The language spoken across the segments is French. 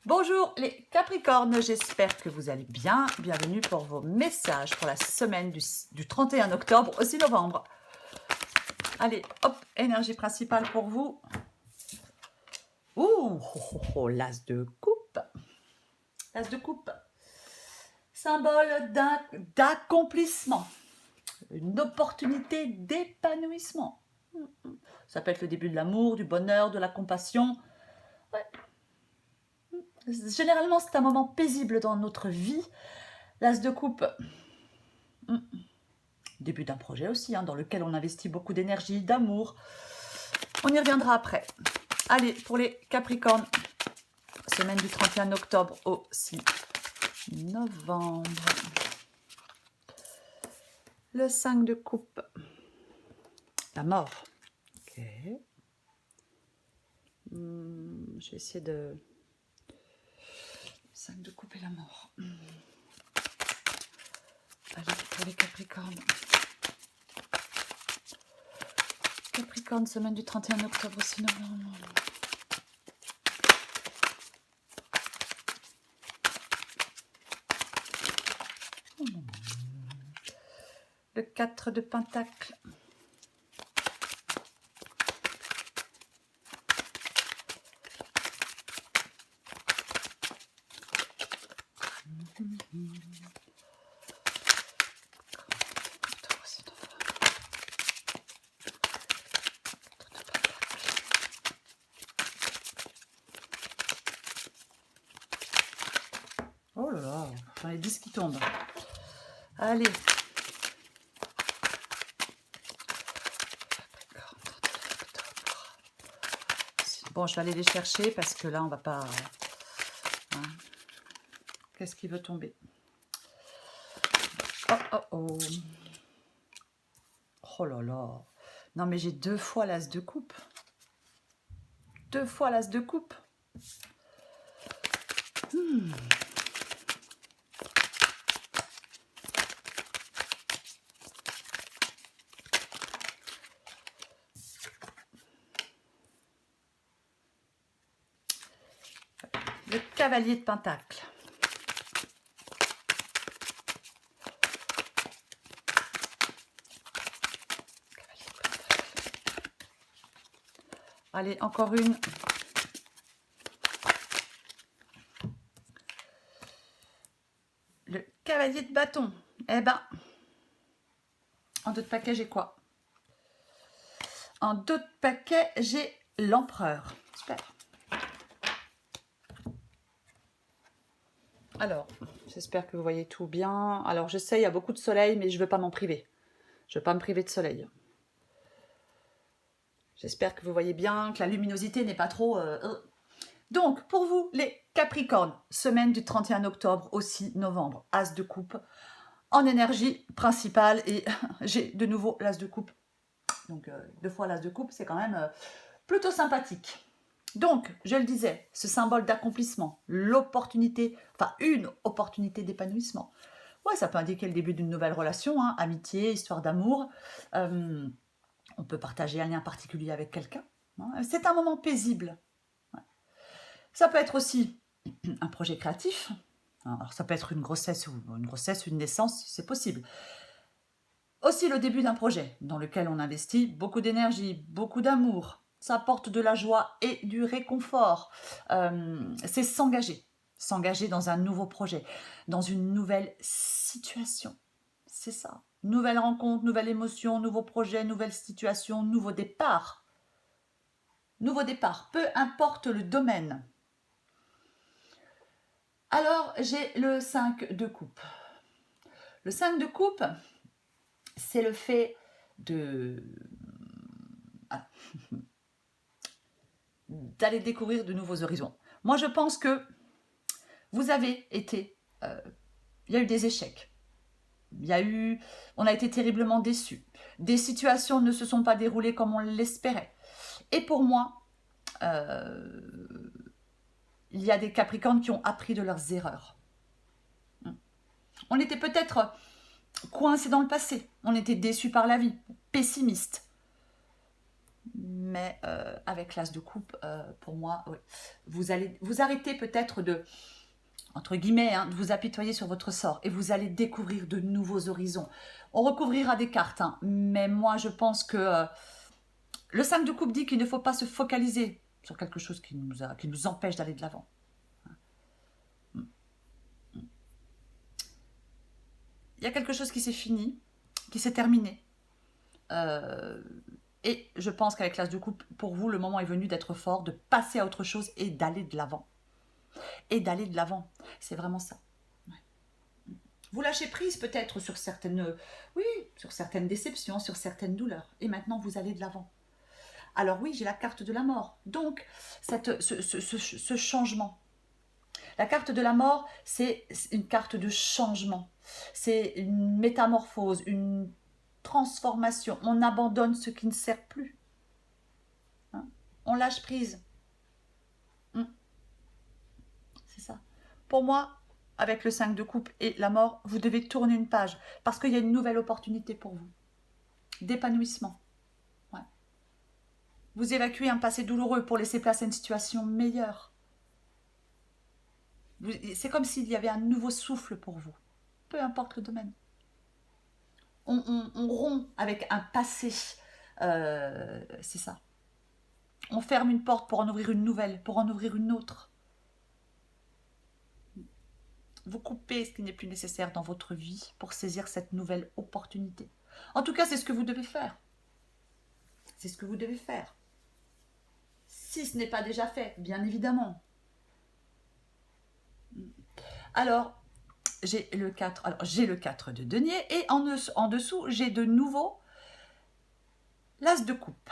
Bonjour les Capricornes, j'espère que vous allez bien. Bienvenue pour vos messages pour la semaine du 31 octobre au 6 novembre. Allez, hop, énergie principale pour vous. Ouh, l'as de coupe. L'as de coupe. Symbole d'accomplissement. Une opportunité d'épanouissement. Ça peut être le début de l'amour, du bonheur, de la compassion. Ouais. Généralement, c'est un moment paisible dans notre vie. L'as de coupe. Début d'un projet aussi, dans lequel on investit beaucoup d'énergie, d'amour. On y reviendra après. Allez, pour les Capricornes, semaine du 31 octobre au 6 novembre. Le 5 de coupe. La mort. Ok. Je vais essayer de... 5 de coupe et la mort. Allez, pour les Capricornes. Capricorne, semaine du 31 octobre au 6 novembre. Le 4 de Pentacle. Oh là là, j'en ai 10 qui tombent. Allez. Bon, je vais aller les chercher parce que là, on va pas... Hein. Qu'est-ce qui veut tomber? Oh, oh, oh. Oh là là. Non, mais j'ai 2 fois l'as de coupe. 2 fois l'as de coupe. Le cavalier de Pentacle. Allez, encore une. Le cavalier de bâton. Eh ben, en d'autres paquets, j'ai quoi? En d'autres paquets, j'ai l'empereur. Super. Alors, j'espère que vous voyez tout bien. Alors, je sais, il y a beaucoup de soleil, mais je ne veux pas m'en priver. Je ne veux pas me priver de soleil. J'espère que vous voyez bien, que la luminosité n'est pas trop... Donc, pour vous, les Capricornes, semaine du 31 octobre au 6 novembre, as de coupe, en énergie principale, et j'ai de nouveau l'as de coupe. Donc, 2 fois l'as de coupe, c'est quand même plutôt sympathique. Donc, je le disais, ce symbole d'accomplissement, l'opportunité, enfin une opportunité d'épanouissement. Ouais, ça peut indiquer le début d'une nouvelle relation, amitié, histoire d'amour. On peut partager un lien particulier avec quelqu'un. C'est un moment paisible. Ouais. Ça peut être aussi un projet créatif. Alors, ça peut être une grossesse, une naissance, c'est possible. Aussi le début d'un projet dans lequel on investit beaucoup d'énergie, beaucoup d'amour. Ça apporte de la joie et du réconfort. C'est s'engager dans un nouveau projet, dans une nouvelle situation. C'est ça. Nouvelle rencontre, nouvelle émotion, nouveau projet, nouvelle situation, nouveau départ. Nouveau départ, peu importe le domaine. Alors, j'ai le 5 de coupe. Le 5 de coupe, c'est le fait de... d'aller découvrir de nouveaux horizons. Moi, je pense que vous avez été... il y a eu des échecs. On a été terriblement déçus. Des situations ne se sont pas déroulées comme on l'espérait. Et pour moi, il y a des Capricornes qui ont appris de leurs erreurs. On était peut-être coincés dans le passé. On était déçus par la vie, pessimistes. Mais avec l'as de coupe, pour moi, ouais, vous allez vous arrêter peut-être de, entre guillemets, hein, de vous apitoyer sur votre sort et vous allez découvrir de nouveaux horizons. On recouvrira des cartes, hein, mais moi je pense que le 5 de coupe dit qu'il ne faut pas se focaliser sur quelque chose qui nous empêche d'aller de l'avant. Il y a quelque chose qui s'est fini, qui s'est terminé. Et je pense qu'avec l'as de coupe, pour vous, le moment est venu d'être fort, de passer à autre chose et d'aller de l'avant. Et d'aller de l'avant. C'est vraiment ça. Ouais. Vous lâchez prise peut-être sur certaines, oui, sur certaines déceptions, sur certaines douleurs. Et maintenant, vous allez de l'avant. Alors oui, j'ai la carte de la mort. Donc, ce changement. La carte de la mort, c'est une carte de changement. C'est une métamorphose, une transformation. On abandonne ce qui ne sert plus. Hein, on lâche prise. C'est ça. Pour moi, avec le 5 de coupe et la mort, vous devez tourner une page parce qu'il y a une nouvelle opportunité pour vous. D'épanouissement. Ouais. Vous évacuez un passé douloureux pour laisser place à une situation meilleure. C'est comme s'il y avait un nouveau souffle pour vous. Peu importe le domaine. On rompt avec un passé. C'est ça. On ferme une porte pour en ouvrir une nouvelle, pour en ouvrir une autre. Vous coupez ce qui n'est plus nécessaire dans votre vie pour saisir cette nouvelle opportunité. En tout cas, c'est ce que vous devez faire. C'est ce que vous devez faire. Si ce n'est pas déjà fait, bien évidemment. Alors, j'ai le 4. Alors, j'ai le 4 de denier et en dessous, j'ai de nouveau l'as de coupe.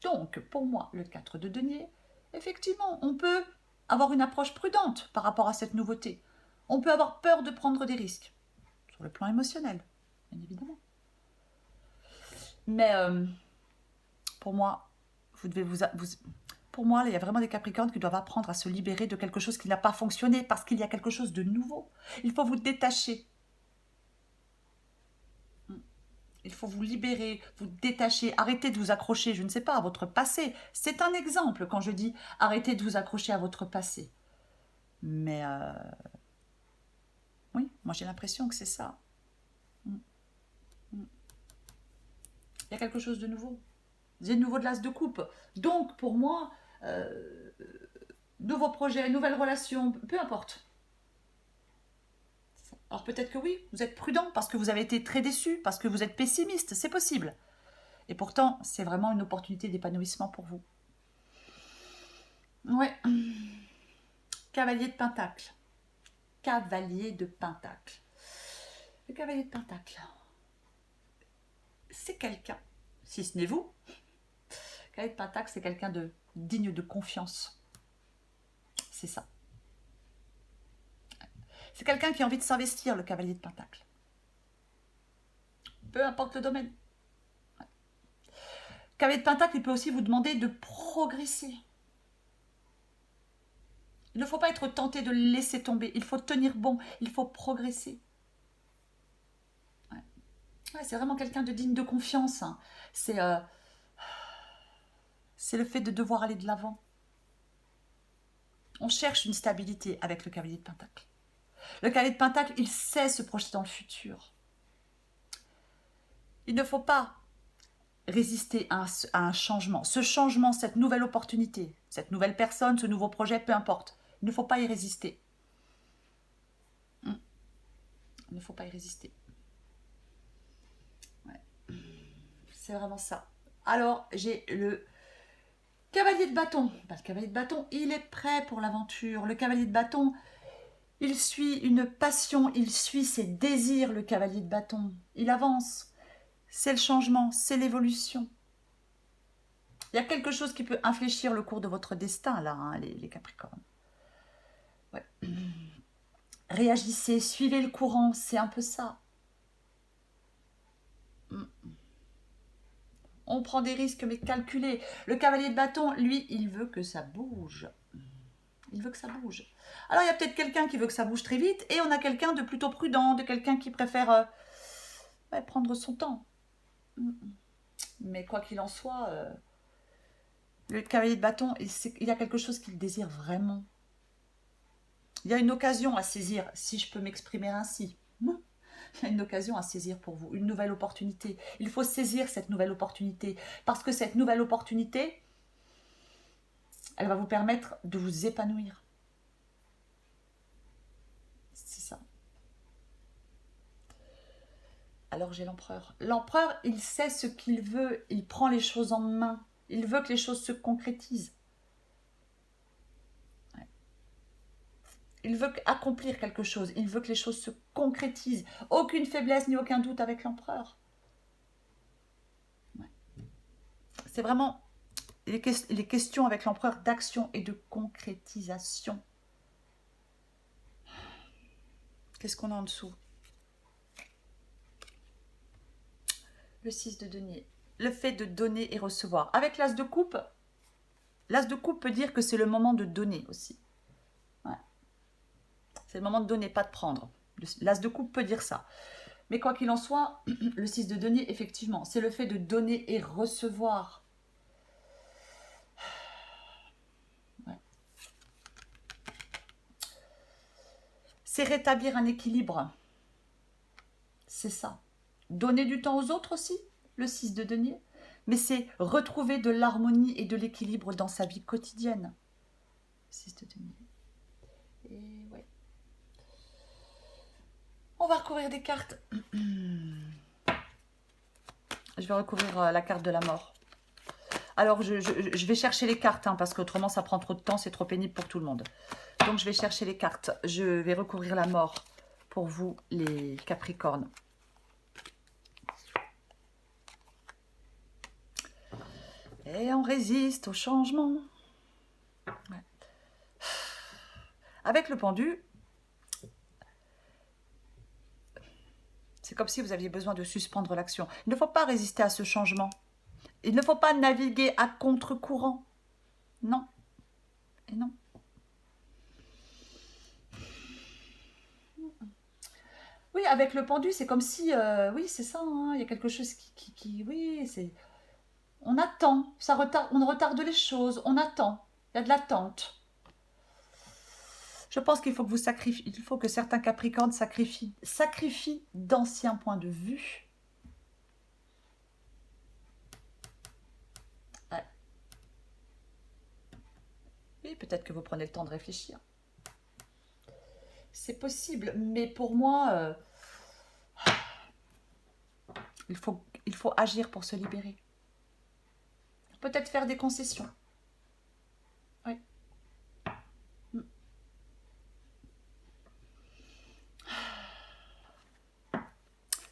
Donc, pour moi, le 4 de denier, effectivement, on peut avoir une approche prudente par rapport à cette nouveauté. On peut avoir peur de prendre des risques, sur le plan émotionnel, bien évidemment. Mais pour moi, pour moi, il y a vraiment des Capricornes qui doivent apprendre à se libérer de quelque chose qui n'a pas fonctionné parce qu'il y a quelque chose de nouveau. Il faut vous détacher. Il faut vous libérer, vous détacher, arrêter de vous accrocher, je ne sais pas, à votre passé. C'est un exemple quand je dis arrêtez de vous accrocher à votre passé. Mais oui, moi j'ai l'impression que c'est ça. Il y a quelque chose de nouveau. J'ai de nouveau de l'as de coupe. Donc pour moi, nouveau projet, nouvelle relation, peu importe. Alors peut-être que oui, vous êtes prudent parce que vous avez été très déçu, parce que vous êtes pessimiste, c'est possible. Et pourtant, c'est vraiment une opportunité d'épanouissement pour vous. Ouais. Cavalier de Pentacle. Cavalier de Pentacle. Le cavalier de Pentacle. C'est quelqu'un, si ce n'est vous. Le cavalier de Pentacle, c'est quelqu'un de digne de confiance. C'est ça. C'est quelqu'un qui a envie de s'investir, le cavalier de Pentacle. Peu importe le domaine. Ouais. Cavalier de Pentacle, il peut aussi vous demander de progresser. Il ne faut pas être tenté de laisser tomber. Il faut tenir bon. Il faut progresser. Ouais. Ouais, c'est vraiment quelqu'un de digne de confiance. Hein. C'est le fait de devoir aller de l'avant. On cherche une stabilité avec le cavalier de Pentacle. Le cavalier de Pentacle, il sait se projeter dans le futur. Il ne faut pas résister à un changement. Ce changement, cette nouvelle opportunité, cette nouvelle personne, ce nouveau projet, peu importe. Il ne faut pas y résister. Il ne faut pas y résister. Ouais. C'est vraiment ça. Alors, j'ai le cavalier de bâton. Le cavalier de bâton, il est prêt pour l'aventure. Le cavalier de bâton, il suit une passion, il suit ses désirs, le cavalier de bâton. Il avance. C'est le changement, c'est l'évolution. Il y a quelque chose qui peut infléchir le cours de votre destin, là, hein, les Capricornes. Ouais. Réagissez, suivez le courant, c'est un peu ça. On prend des risques, mais calculés. Le cavalier de bâton, lui, il veut que ça bouge. Il veut que ça bouge. Alors, il y a peut-être quelqu'un qui veut que ça bouge très vite, et on a quelqu'un de plutôt prudent, de quelqu'un qui préfère prendre son temps. Mais quoi qu'il en soit, le cavalier de bâton, il y a quelque chose qu'il désire vraiment. Il y a une occasion à saisir, si je peux m'exprimer ainsi. Il y a une occasion à saisir pour vous, une nouvelle opportunité. Il faut saisir cette nouvelle opportunité, parce que cette nouvelle opportunité, elle va vous permettre de vous épanouir. C'est ça. Alors j'ai l'empereur. L'empereur, il sait ce qu'il veut, il prend les choses en main. Il veut que les choses se concrétisent. Ouais. Il veut accomplir quelque chose, il veut que les choses se concrétisent. Aucune faiblesse ni aucun doute avec l'empereur. Ouais. C'est vraiment les questions avec l'empereur d'action et de concrétisation. Qu'est-ce qu'on a en dessous? Le 6 de denier. Le fait de donner et recevoir. Avec l'as de coupe peut dire que c'est le moment de donner aussi. Ouais. C'est le moment de donner, pas de prendre. L'as de coupe peut dire ça. Mais quoi qu'il en soit, le 6 de denier, effectivement, c'est le fait de donner et recevoir. Ouais. C'est rétablir un équilibre. C'est ça. Donner du temps aux autres aussi, le 6 de denier. Mais c'est retrouver de l'harmonie et de l'équilibre dans sa vie quotidienne. 6 de denier. Et ouais. On va recouvrir des cartes. Je vais recouvrir la carte de la mort. Alors, je vais chercher les cartes, hein, parce qu'autrement, ça prend trop de temps, c'est trop pénible pour tout le monde. Donc, je vais chercher les cartes. Je vais recouvrir la mort pour vous, les Capricornes. Et on résiste au changement. Ouais. Avec le pendu, c'est comme si vous aviez besoin de suspendre l'action. Il ne faut pas résister à ce changement. Il ne faut pas naviguer à contre-courant. Non. Et non. Oui, avec le pendu, c'est comme si... oui, c'est ça. Hein, il y a quelque chose qui oui, c'est... On attend. On retarde les choses. On attend. Il y a de l'attente. Je pense qu'il faut que vous sacrifiez... Il faut que certains Capricornes sacrifient d'anciens points de vue. Oui, peut-être que vous prenez le temps de réfléchir. C'est possible, mais pour moi, il faut agir pour se libérer. Peut-être faire des concessions. Oui.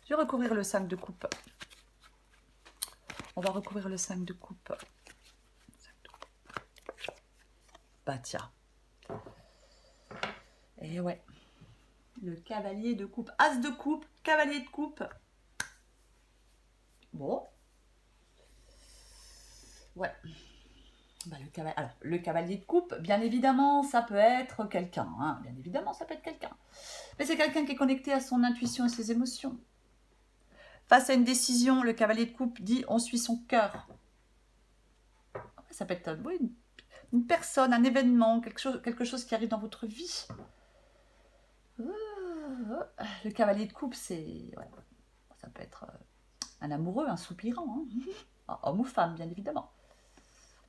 Je vais recouvrir le 5 de coupe. On va recouvrir le 5 de coupe. Bah tiens. Et ouais. Le cavalier de coupe. As de coupe, cavalier de coupe. Bon. Ouais. Bah, le cavalier de coupe, bien évidemment, ça peut être quelqu'un. Hein. Bien évidemment, ça peut être quelqu'un. Mais c'est quelqu'un qui est connecté à son intuition et ses émotions. Face à une décision, le cavalier de coupe dit on suit son cœur. Ça peut être oui, une personne, un événement, quelque chose qui arrive dans votre vie. Le cavalier de coupe, c'est... Ouais, ça peut être un amoureux, un soupirant. Hein. Homme ou femme, bien évidemment.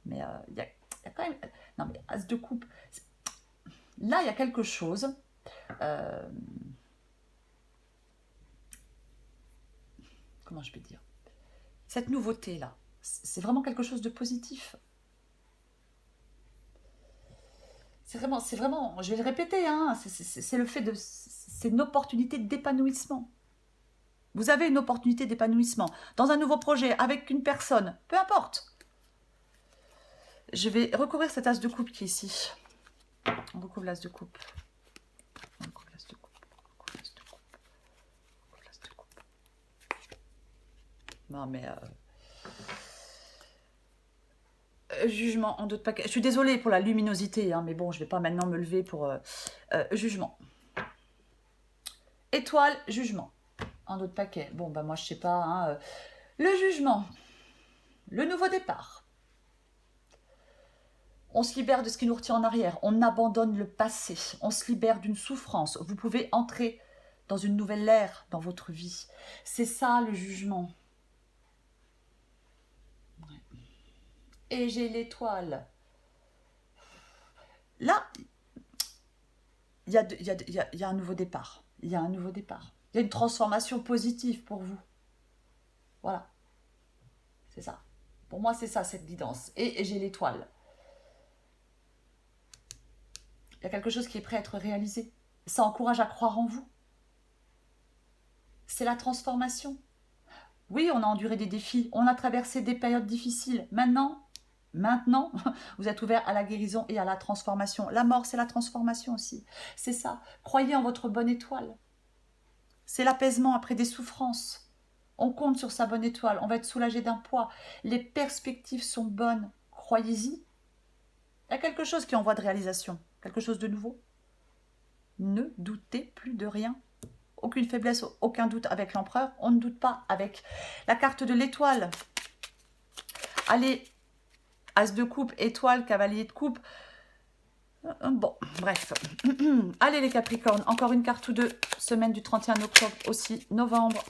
Mais il y a quand même... Non, mais as de coupe... Là, il y a quelque chose... Comment je peux dire? Cette nouveauté-là, c'est vraiment quelque chose de positif. C'est vraiment, je vais le répéter, hein, c'est le fait de... C'est une opportunité d'épanouissement. Vous avez une opportunité d'épanouissement dans un nouveau projet, avec une personne, peu importe. Je vais recouvrir cet as de coupe qui est ici. On recouvre l'as de coupe. On recouvre l'as de coupe. On recouvre l'as de coupe. On recouvre l'as de coupe. Non mais... jugement en d'autres paquets. Je suis désolée pour la luminosité, hein, mais bon, je ne vais pas maintenant me lever pour... jugement. Étoile, jugement. En d'autres paquets. Bon, bah moi, je sais pas. Hein, le jugement. le nouveau départ. On se libère de ce qui nous retient en arrière. On abandonne le passé. On se libère d'une souffrance. Vous pouvez entrer dans une nouvelle ère dans votre vie. C'est ça le jugement. Et j'ai l'étoile. Là, il y a un nouveau départ. Il y a un nouveau départ. Il y a une transformation positive pour vous. Voilà. C'est ça. Pour moi, c'est ça, cette guidance. Et j'ai l'étoile. Il y a quelque chose qui est prêt à être réalisé. Ça encourage à croire en vous. C'est la transformation. Oui, on a enduré des défis. On a traversé des périodes difficiles. Maintenant, vous êtes ouvert à la guérison et à la transformation. La mort, c'est la transformation aussi. C'est ça. Croyez en votre bonne étoile. C'est l'apaisement après des souffrances. On compte sur sa bonne étoile. On va être soulagé d'un poids. Les perspectives sont bonnes. Croyez-y. Il y a quelque chose qui est en voie de réalisation. Quelque chose de nouveau. Ne doutez plus de rien. Aucune faiblesse, aucun doute avec l'empereur. On ne doute pas avec la carte de l'étoile. Allez, as de coupe, étoile, cavalier de coupe. Bon, bref. Allez les Capricornes, encore une carte ou deux. Semaine du 31 octobre aussi, novembre.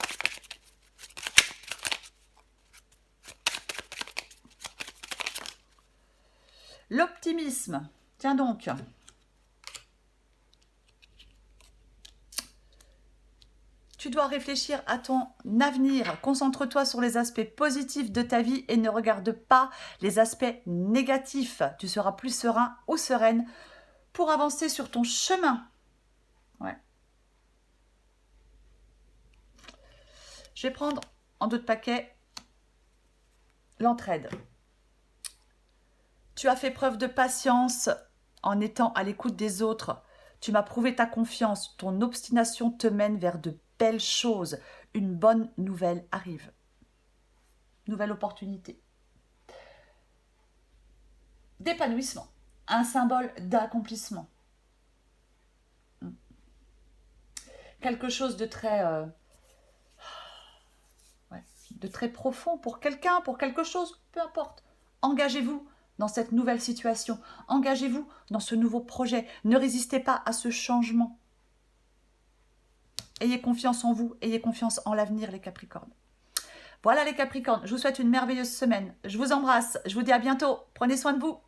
L'optimisme. Tiens donc. Tu dois réfléchir à ton avenir. Concentre-toi sur les aspects positifs de ta vie et ne regarde pas les aspects négatifs. Tu seras plus serein ou sereine pour avancer sur ton chemin. Ouais. Je vais prendre en dos de paquet l'entraide. Tu as fait preuve de patience en étant à l'écoute des autres. Tu m'as prouvé ta confiance. Ton obstination te mène vers de belle chose. Une bonne nouvelle arrive. Nouvelle opportunité. D'épanouissement. Un symbole d'accomplissement. Quelque chose de très, de très profond pour quelqu'un, pour quelque chose, peu importe. Engagez-vous dans cette nouvelle situation. Engagez-vous dans ce nouveau projet. Ne résistez pas à ce changement. Ayez confiance en vous, ayez confiance en l'avenir, les Capricornes. Voilà les Capricornes, je vous souhaite une merveilleuse semaine. Je vous embrasse, je vous dis à bientôt. Prenez soin de vous.